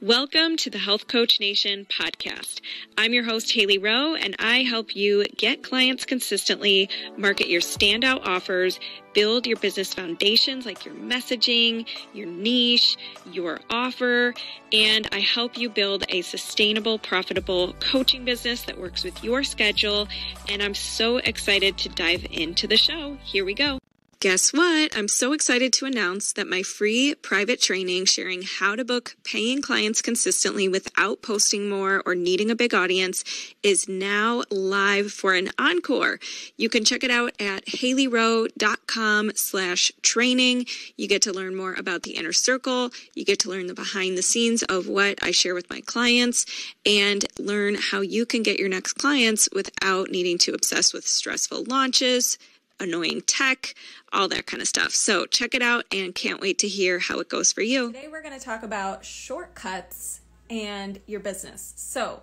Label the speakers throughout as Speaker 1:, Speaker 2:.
Speaker 1: Welcome to the Health Coach Nation podcast. I'm your host, Hailey Rowe, and I help you get clients consistently, market your standout offers, build your business foundations like your messaging, your niche, your offer, and I help you build a sustainable, profitable coaching business that works with your schedule. And I'm so excited to dive into the show. Here we go. Guess what? I'm so excited to announce that my free private training sharing how to book paying clients consistently without posting more or needing a big audience is now live for an encore. You can check it out at haileyrowe.com/training. You get to learn more about the inner circle. You get to learn the behind the scenes of what I share with my clients and learn how you can get your next clients without needing to obsess with stressful launches, annoying tech, all that kind of stuff. So check it out and can't wait to hear how it goes for you.
Speaker 2: Today we're going to talk about shortcuts and your business. So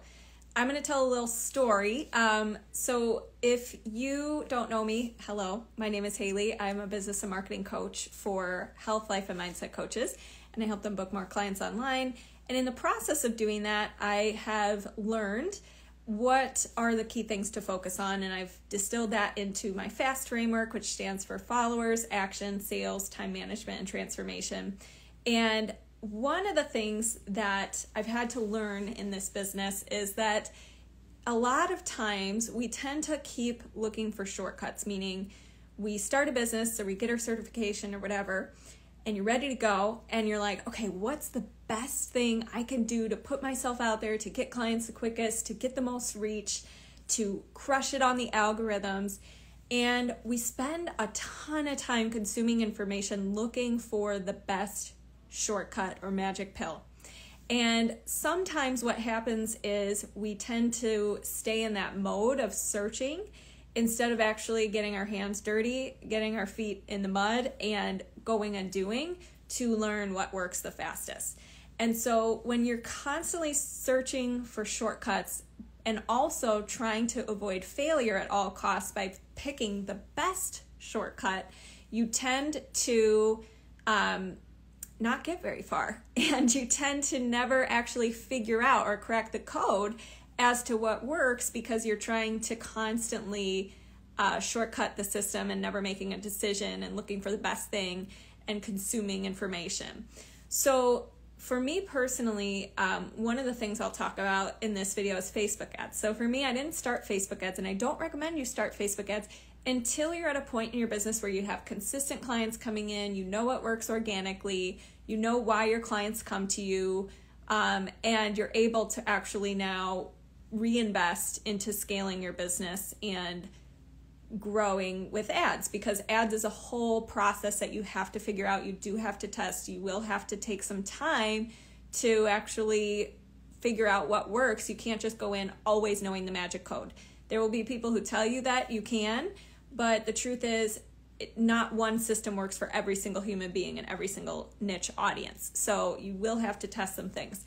Speaker 2: I'm going to tell a little story. So if you don't know me, hello, my name is Hailey. I'm a business and marketing coach for health, life, and mindset coaches, and I help them book more clients online. And in the process of doing that, I have learned what are the key things to focus on, and I've distilled that into my FAST framework, which stands for followers, action, sales, time management, and transformation. And one of the things that I've had to learn in this business is that a lot of times we tend to keep looking for shortcuts, meaning we start a business or we get our certification or whatever, and you're ready to go, and you're like, okay, what's the best thing I can do to put myself out there, to get clients the quickest, to get the most reach, to crush it on the algorithms. And we spend a ton of time consuming information looking for the best shortcut or magic pill. And sometimes what happens is we tend to stay in that mode of searching instead of actually getting our hands dirty, getting our feet in the mud, and going and doing to learn what works the fastest. And so when you're constantly searching for shortcuts and also trying to avoid failure at all costs by picking the best shortcut, you tend to not get very far, and you tend to never actually figure out or crack the code as to what works because you're trying to constantly shortcut the system and never making a decision and looking for the best thing and consuming information. So for me personally, one of the things I'll talk about in this video is Facebook ads. So for me, I didn't start Facebook ads, and I don't recommend you start Facebook ads until you're at a point in your business where you have consistent clients coming in, you know what works organically, you know why your clients come to you, and you're able to actually now reinvest into scaling your business and growing with ads, because ads is a whole process that you have to figure out. You do have to test. You will have to take some time to actually figure out what works. You can't just go in always knowing the magic code. There will be people who tell you that you can, but the truth is not one system works for every single human being and every single niche audience. So you will have to test some things.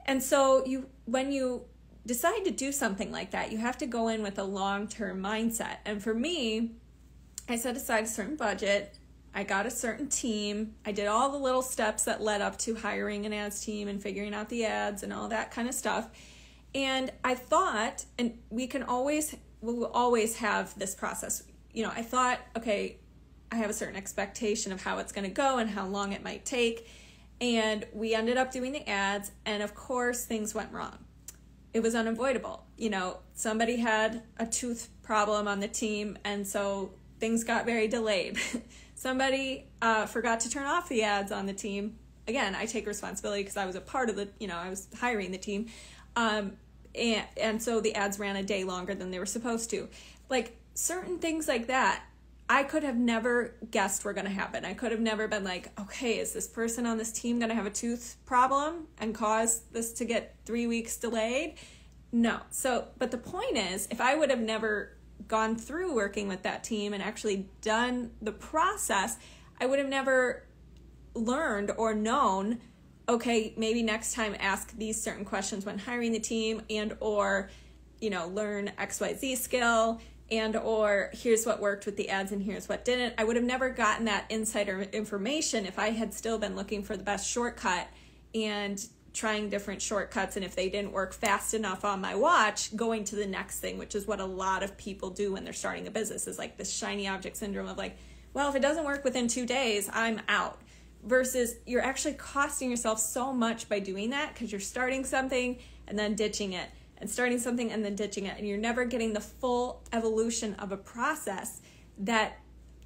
Speaker 2: And so when you decide to do something like that, you have to go in with a long-term mindset. And for me, I set aside a certain budget. I got a certain team. I did all the little steps that led up to hiring an ads team and figuring out the ads and all that kind of stuff. And I thought, and we'll always have this process. I thought, okay, I have a certain expectation of how it's going to go and how long it might take. And we ended up doing the ads, and of course, things went wrong. It was unavoidable. Somebody had a tooth problem on the team, and so things got very delayed. Somebody forgot to turn off the ads on the team. Again, I take responsibility because I was a part of I was hiring the team. And so the ads ran a day longer than they were supposed to. Like certain things like that, I could have never guessed were going to happen. I could have never been like, okay, is this person on this team going to have a tooth problem and cause this to get 3 weeks delayed? No. But the point is, if I would have never gone through working with that team and actually done the process, I would have never learned or known, okay, maybe next time ask these certain questions when hiring the team, and or, learn XYZ skill, and or here's what worked with the ads and here's what didn't. I would have never gotten that insider information if I had still been looking for the best shortcut and trying different shortcuts, and if they didn't work fast enough on my watch, going to the next thing, which is what a lot of people do when they're starting a business, is like this shiny object syndrome of like, well, if it doesn't work within 2 days, I'm out. Versus you're actually costing yourself so much by doing that, because you're starting something and then ditching it, and starting something and then ditching it, and you're never getting the full evolution of a process that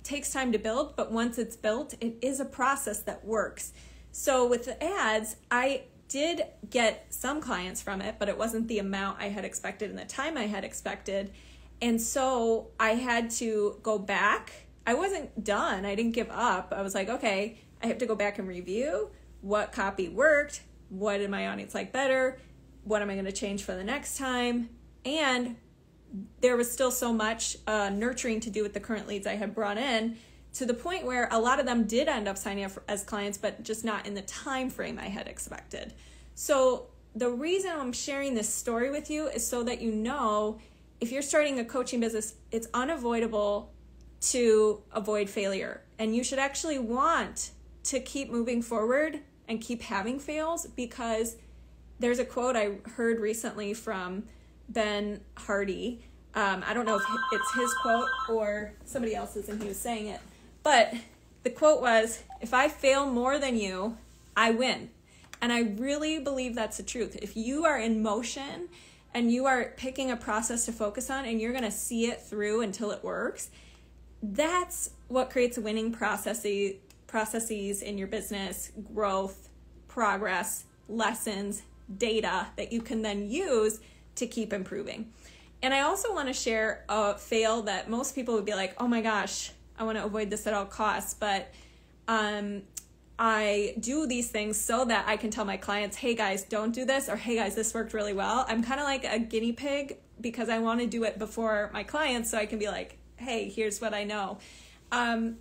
Speaker 2: takes time to build, but once it's built, it is a process that works. So with the ads, I did get some clients from it, but it wasn't the amount I had expected and the time I had expected. And so I had to go back. I wasn't done. I didn't give up. I was like, okay, I have to go back and review what copy worked, what did my audience like better, what am I going to change for the next time. And there was still so much nurturing to do with the current leads I had brought in, to the point where a lot of them did end up signing up as clients, but just not in the time frame I had expected. So the reason I'm sharing this story with you is so that you know, if you're starting a coaching business, it's unavoidable to avoid failure. And you should actually want to keep moving forward and keep having fails, because there's a quote I heard recently from Ben Hardy. I don't know if it's his quote or somebody else's, and he was saying it. But the quote was, if I fail more than you, I win. And I really believe that's the truth. If you are in motion and you are picking a process to focus on, and you're going to see it through until it works, that's what creates winning processes in your business, growth, progress, lessons, data that you can then use to keep improving. And I also want to share a fail that most people would be like, oh my gosh, I want to avoid this at all costs. But I do these things so that I can tell my clients, hey guys, don't do this, or hey guys, this worked really well. I'm kind of like a guinea pig, because I want to do it before my clients so I can be like, hey, here's what I know. And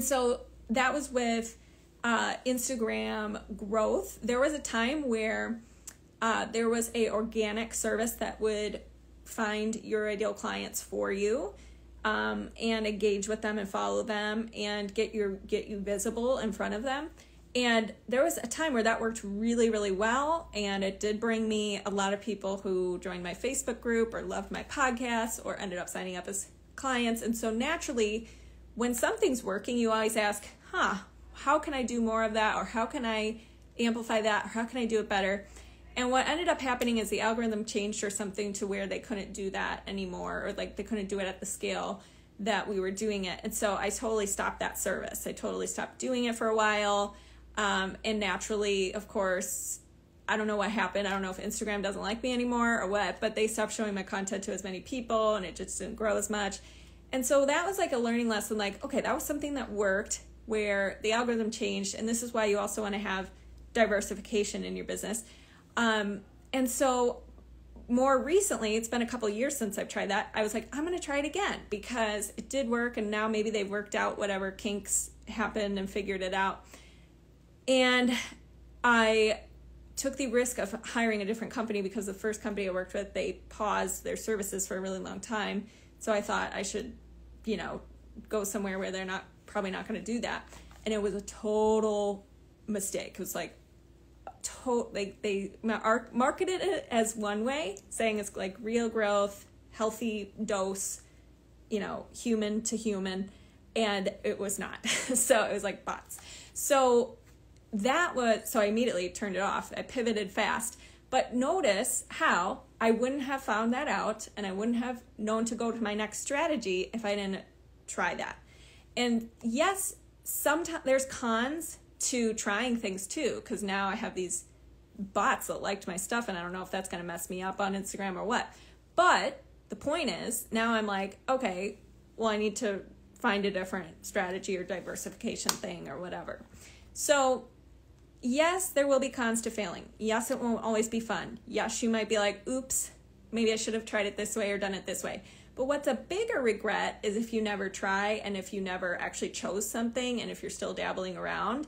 Speaker 2: so that was with Instagram growth. There was a time where there was a organic service that would find your ideal clients for you, and engage with them and follow them and get you visible in front of them. And there was a time where that worked really, really well, and it did bring me a lot of people who joined my Facebook group or loved my podcast or ended up signing up as clients. And so naturally, when something's working, you always ask, how can I do more of that? Or how can I amplify that? Or how can I do it better? And what ended up happening is the algorithm changed or something to where they couldn't do that anymore, or like they couldn't do it at the scale that we were doing it. And so I totally stopped that service. I totally stopped doing it for a while. And naturally, of course, I don't know what happened. I don't know if Instagram doesn't like me anymore or what, but they stopped showing my content to as many people, and it just didn't grow as much. And so that was like a learning lesson, like, okay, that was something that worked where the algorithm changed. And this is why you also want to have diversification in your business. And so more recently, it's been a couple of years since I've tried that. I was like, I'm going to try it again because it did work. And now maybe they've worked out whatever kinks happened and figured it out. And I took the risk of hiring a different company because the first company I worked with, they paused their services for a really long time. So I thought I should, go somewhere where they're probably not going to do that. And it was a total mistake. It was like, they marketed it as one way, saying it's like real growth, healthy dose, human to and it was not. So it was like bots. So I immediately turned it off. I pivoted fast. But notice how I wouldn't have found that out, and I wouldn't have known to go to my next strategy if I didn't try that. And yes, sometimes there's cons to trying things too, because now I have these bots that liked my stuff, and I don't know if that's going to mess me up on Instagram or what. But the point is, now I'm like, okay, well, I need to find a different strategy or diversification thing or whatever. So yes, there will be cons to failing. Yes, it won't always be fun. Yes, you might be like, oops, maybe I should have tried it this way or done it this way. But what's a bigger regret is if you never try, and if you never actually chose something, and if you're still dabbling around.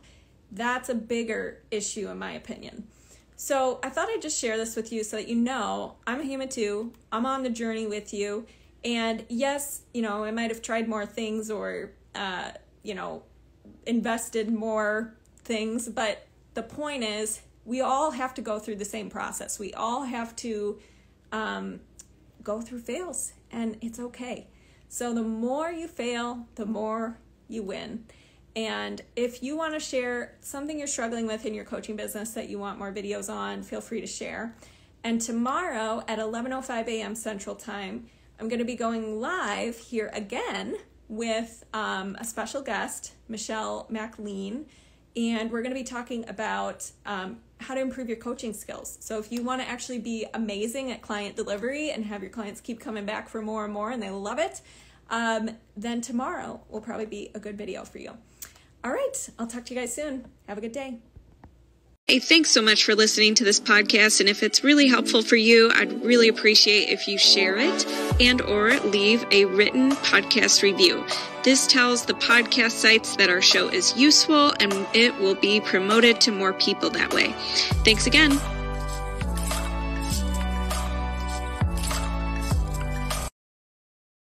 Speaker 2: That's a bigger issue in my opinion. So I thought I'd just share this with you so that you know I'm a human too. I'm on the journey with you. And yes, I might have tried more things or, invested more things. But the point is, we all have to go through the same process. We all have to go through fails, and it's okay. So the more you fail, the more you win. And if you want to share something you're struggling with in your coaching business that you want more videos on, feel free to share. And tomorrow at 11:05 a.m. Central Time, I'm going to be going live here again with a special guest, Michelle McLean, and we're going to be talking about how to improve your coaching skills. So if you want to actually be amazing at client delivery and have your clients keep coming back for more and more and they love it, then tomorrow will probably be a good video for you. All right, I'll talk to you guys soon. Have a good day.
Speaker 1: Hey, thanks so much for listening to this podcast. And if it's really helpful for you, I'd really appreciate if you share it and or leave a written podcast review. This tells the podcast sites that our show is useful and it will be promoted to more people that way. Thanks again.